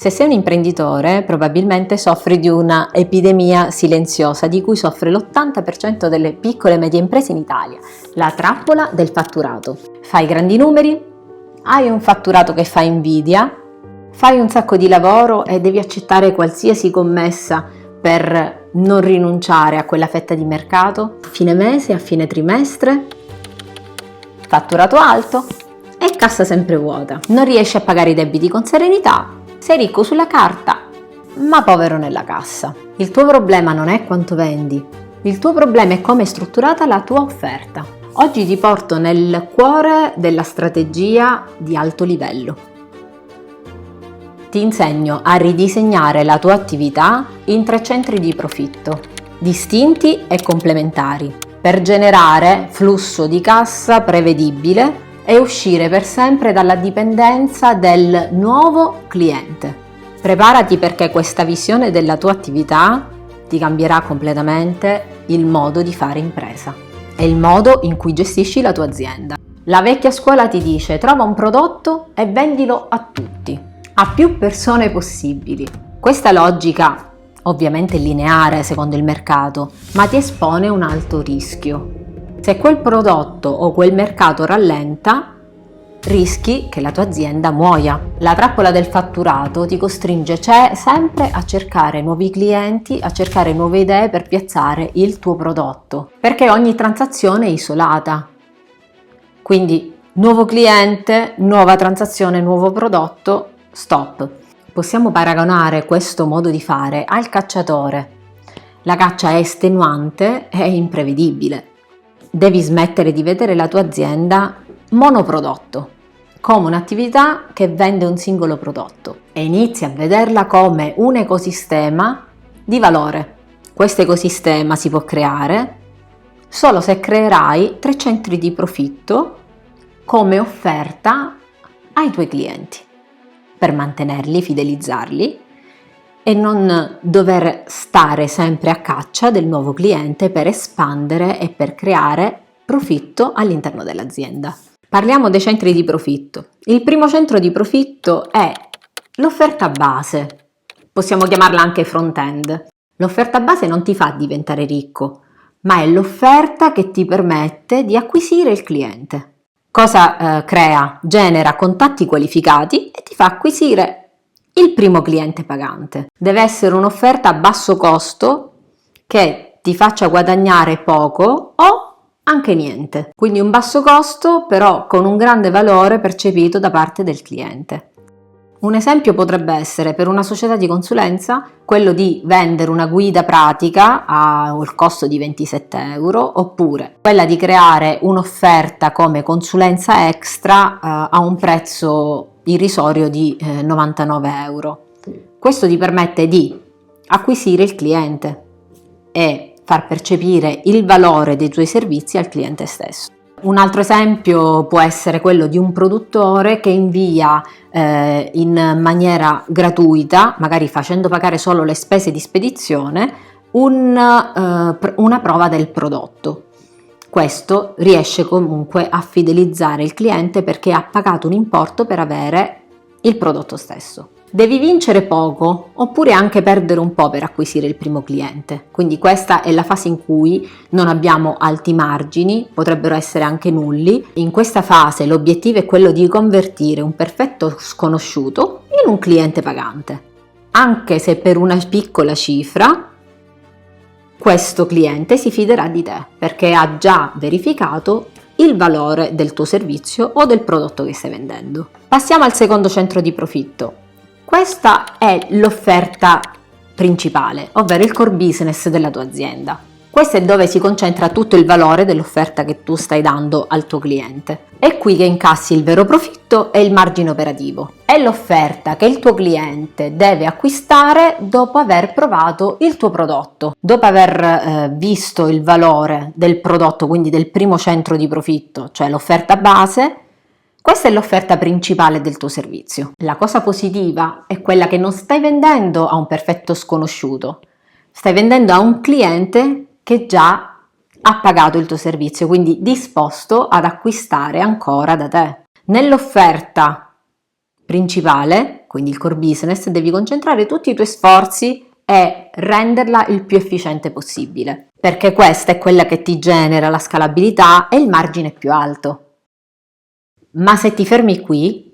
Se sei un imprenditore, probabilmente soffri di una epidemia silenziosa di cui soffre l'80% delle piccole e medie imprese in Italia, la trappola del fatturato. Fai grandi numeri, hai un fatturato che fa invidia, fai un sacco di lavoro e devi accettare qualsiasi commessa per non rinunciare a quella fetta di mercato, a fine mese, a fine trimestre, fatturato alto e cassa sempre vuota. Non riesci a pagare i debiti con serenità, sei ricco sulla carta, ma povero nella cassa. Il tuo problema non è quanto vendi, il tuo problema è come è strutturata la tua offerta. Oggi ti porto nel cuore della strategia di alto livello. Ti insegno a ridisegnare la tua attività in 3 centri di profitto, distinti e complementari, per generare flusso di cassa prevedibile e uscire per sempre dalla dipendenza del nuovo cliente. Preparati perché questa visione della tua attività ti cambierà completamente il modo di fare impresa e il modo in cui gestisci la tua azienda. La vecchia scuola ti dice: trova un prodotto e vendilo a tutti, a più persone possibili. Questa logica ovviamente lineare secondo il mercato, ma ti espone un alto rischio. Se quel prodotto o quel mercato rallenta, rischi che la tua azienda muoia. La trappola del fatturato ti costringe sempre a cercare nuovi clienti, a cercare nuove idee per piazzare il tuo prodotto, perché ogni transazione è isolata. Quindi nuovo cliente, nuova transazione, nuovo prodotto, stop. Possiamo paragonare questo modo di fare al cacciatore. La caccia è estenuante e imprevedibile. Devi smettere di vedere la tua azienda monoprodotto, come un'attività che vende un singolo prodotto, e inizi a vederla come un ecosistema di valore. Questo ecosistema si può creare solo se creerai 3 centri di profitto come offerta ai tuoi clienti, per mantenerli, fidelizzarli e non dover stare sempre a caccia del nuovo cliente per espandere e per creare profitto all'interno dell'azienda. Parliamo dei centri di profitto. Il primo centro di profitto è l'offerta base, possiamo chiamarla anche front-end. L'offerta base non ti fa diventare ricco, ma è l'offerta che ti permette di acquisire il cliente. Cosa crea? Genera contatti qualificati e ti fa acquisire il primo cliente pagante. Deve essere un'offerta a basso costo che ti faccia guadagnare poco o anche niente. Quindi un basso costo però con un grande valore percepito da parte del cliente. Un esempio potrebbe essere, per una società di consulenza, quello di vendere una guida pratica al costo di 27 euro, oppure quella di creare un'offerta come consulenza extra a un prezzo irrisorio di 99 euro. Questo ti permette di acquisire il cliente e far percepire il valore dei tuoi servizi al cliente stesso. Un altro esempio può essere quello di un produttore che invia in maniera gratuita, magari facendo pagare solo le spese di spedizione, una prova del prodotto. Questo riesce comunque a fidelizzare il cliente perché ha pagato un importo per avere il prodotto stesso. Devi vincere poco oppure anche perdere un po' per acquisire il primo cliente, quindi questa è la fase in cui non abbiamo alti margini, potrebbero essere anche nulli. In questa fase l'obiettivo è quello di convertire un perfetto sconosciuto in un cliente pagante, anche se per una piccola cifra questo cliente si fiderà di te perché ha già verificato il valore del tuo servizio o del prodotto che stai vendendo. Passiamo al secondo centro di profitto. Questa è l'offerta principale, ovvero il core business della tua azienda. Questo è dove si concentra tutto il valore dell'offerta che tu stai dando al tuo cliente. È qui che incassi il vero profitto e il margine operativo. È l'offerta che il tuo cliente deve acquistare dopo aver provato il tuo prodotto, dopo aver visto il valore del prodotto, quindi del primo centro di profitto, cioè l'offerta base. Questa è l'offerta principale del tuo servizio. La cosa positiva è quella che non stai vendendo a un perfetto sconosciuto, stai vendendo a un cliente che già ha pagato il tuo servizio, quindi disposto ad acquistare ancora da te. Nell'offerta principale, quindi il core business, devi concentrare tutti i tuoi sforzi e renderla il più efficiente possibile, perché questa è quella che ti genera la scalabilità e il margine più alto. Ma se ti fermi qui,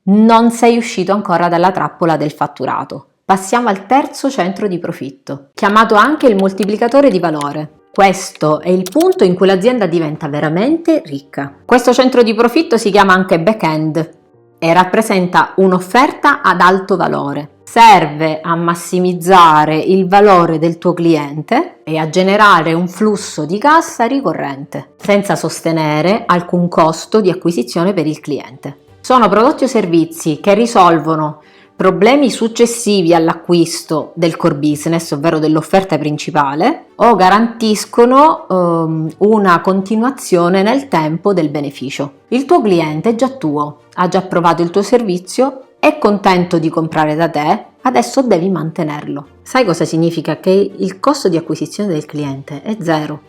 non sei uscito ancora dalla trappola del fatturato. Passiamo al terzo centro di profitto, chiamato anche il moltiplicatore di valore. Questo è il punto in cui l'azienda diventa veramente ricca. Questo centro di profitto si chiama anche back-end e rappresenta un'offerta ad alto valore. Serve a massimizzare il valore del tuo cliente e a generare un flusso di cassa ricorrente, senza sostenere alcun costo di acquisizione per il cliente. Sono prodotti o servizi che risolvono problemi successivi all'acquisto del core business, ovvero dell'offerta principale, o garantiscono una continuazione nel tempo del beneficio. Il tuo cliente è già tuo, ha già provato il tuo servizio, è contento di comprare da te, adesso devi mantenerlo. Sai cosa significa? Che il costo di acquisizione del cliente è zero.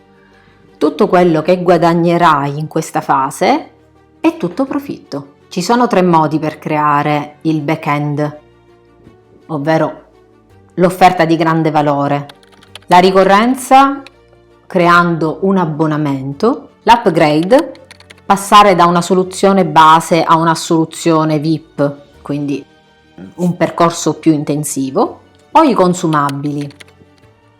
Tutto quello che guadagnerai in questa fase è tutto profitto. Ci sono 3 modi per creare il back-end, ovvero l'offerta di grande valore, la ricorrenza creando un abbonamento, l'upgrade, passare da una soluzione base a una soluzione VIP, quindi un percorso più intensivo, o i consumabili,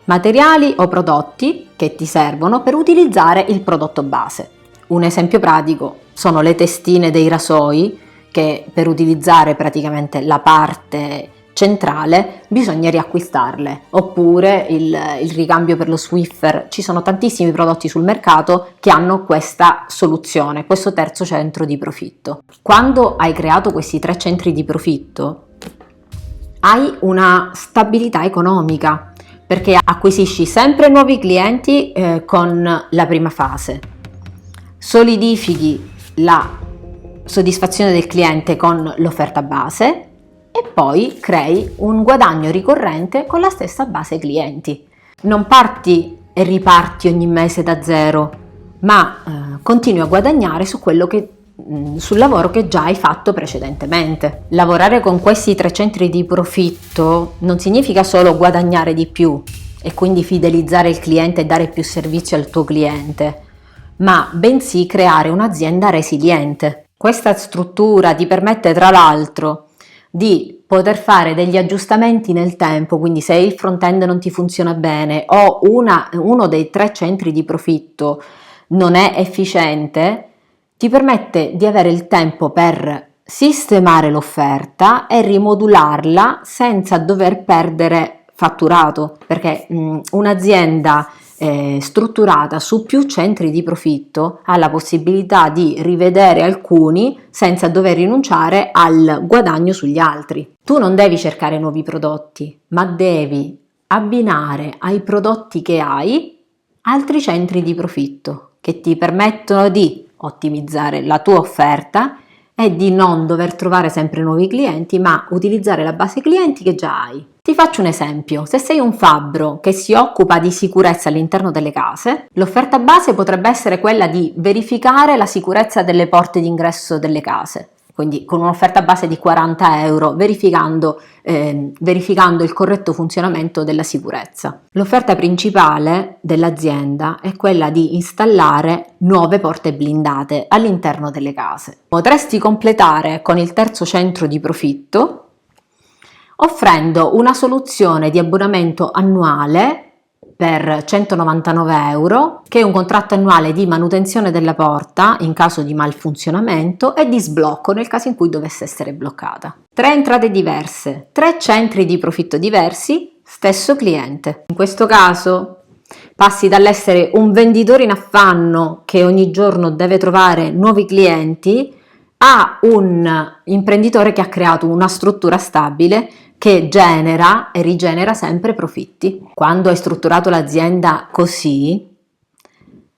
materiali o prodotti che ti servono per utilizzare il prodotto base. Un esempio pratico sono le testine dei rasoi che per utilizzare praticamente la parte centrale bisogna riacquistarle, oppure il ricambio per lo Swiffer. Ci sono tantissimi prodotti sul mercato che hanno questa soluzione, questo terzo centro di profitto. Quando hai creato questi 3 centri di profitto hai una stabilità economica, perché acquisisci sempre nuovi clienti con la prima fase, solidifichi la soddisfazione del cliente con l'offerta base e poi crei un guadagno ricorrente con la stessa base clienti. Non parti e riparti ogni mese da zero, ma continui a guadagnare su quello sul lavoro che già hai fatto precedentemente. Lavorare con questi 3 centri di profitto non significa solo guadagnare di più e quindi fidelizzare il cliente e dare più servizio al tuo cliente, ma bensì creare un'azienda resiliente. Questa struttura ti permette tra l'altro di poter fare degli aggiustamenti nel tempo, quindi se il front-end non ti funziona bene o uno dei 3 centri di profitto non è efficiente, ti permette di avere il tempo per sistemare l'offerta e rimodularla senza dover perdere fatturato, perché un'azienda strutturata su più centri di profitto ha la possibilità di rivedere alcuni senza dover rinunciare al guadagno sugli altri. Tu non devi cercare nuovi prodotti, ma devi abbinare ai prodotti che hai altri centri di profitto che ti permettono di ottimizzare la tua offerta e di non dover trovare sempre nuovi clienti, ma utilizzare la base clienti che già hai. Ti faccio un esempio: se sei un fabbro che si occupa di sicurezza all'interno delle case, l'offerta base potrebbe essere quella di verificare la sicurezza delle porte d'ingresso delle case, quindi con un'offerta base di 40 euro, verificando il corretto funzionamento della sicurezza. L'offerta principale dell'azienda è quella di installare nuove porte blindate all'interno delle case. Potresti completare con il terzo centro di profitto offrendo una soluzione di abbonamento annuale per 199 euro, che è un contratto annuale di manutenzione della porta in caso di malfunzionamento e di sblocco nel caso in cui dovesse essere bloccata. 3 entrate diverse, 3 centri di profitto diversi, stesso cliente. In questo caso passi dall'essere un venditore in affanno che ogni giorno deve trovare nuovi clienti a un imprenditore che ha creato una struttura stabile che genera e rigenera sempre profitti. Quando hai strutturato l'azienda così,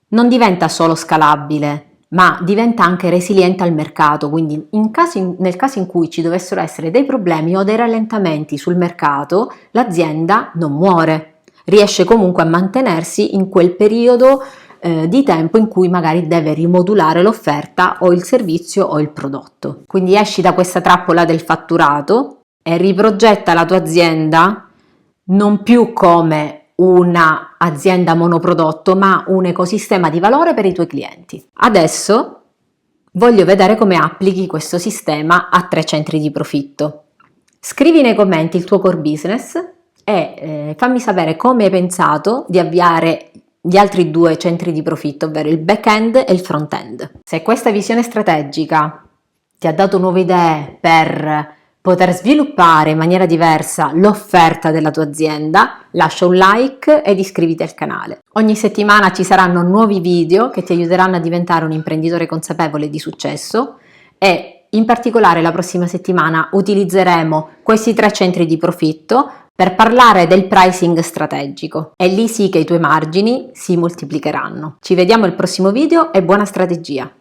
non diventa solo scalabile, ma diventa anche resiliente al mercato, quindi nel caso in cui ci dovessero essere dei problemi o dei rallentamenti sul mercato, l'azienda non muore, riesce comunque a mantenersi in quel periodo di tempo in cui magari deve rimodulare l'offerta o il servizio o il prodotto. Quindi esci da questa trappola del fatturato e riprogetta la tua azienda non più come una azienda monoprodotto, ma un ecosistema di valore per i tuoi clienti. Adesso voglio vedere come applichi questo sistema a 3 centri di profitto. Scrivi nei commenti il tuo core business e fammi sapere come hai pensato di avviare gli altri 2 centri di profitto, ovvero il back-end e il front-end. Se questa visione strategica ti ha dato nuove idee per poter sviluppare in maniera diversa l'offerta della tua azienda, lascia un like ed iscriviti al canale. Ogni settimana ci saranno nuovi video che ti aiuteranno a diventare un imprenditore consapevole di successo e in particolare la prossima settimana utilizzeremo questi 3 centri di profitto per parlare del pricing strategico. È lì sì che i tuoi margini si moltiplicheranno. Ci vediamo al prossimo video e buona strategia!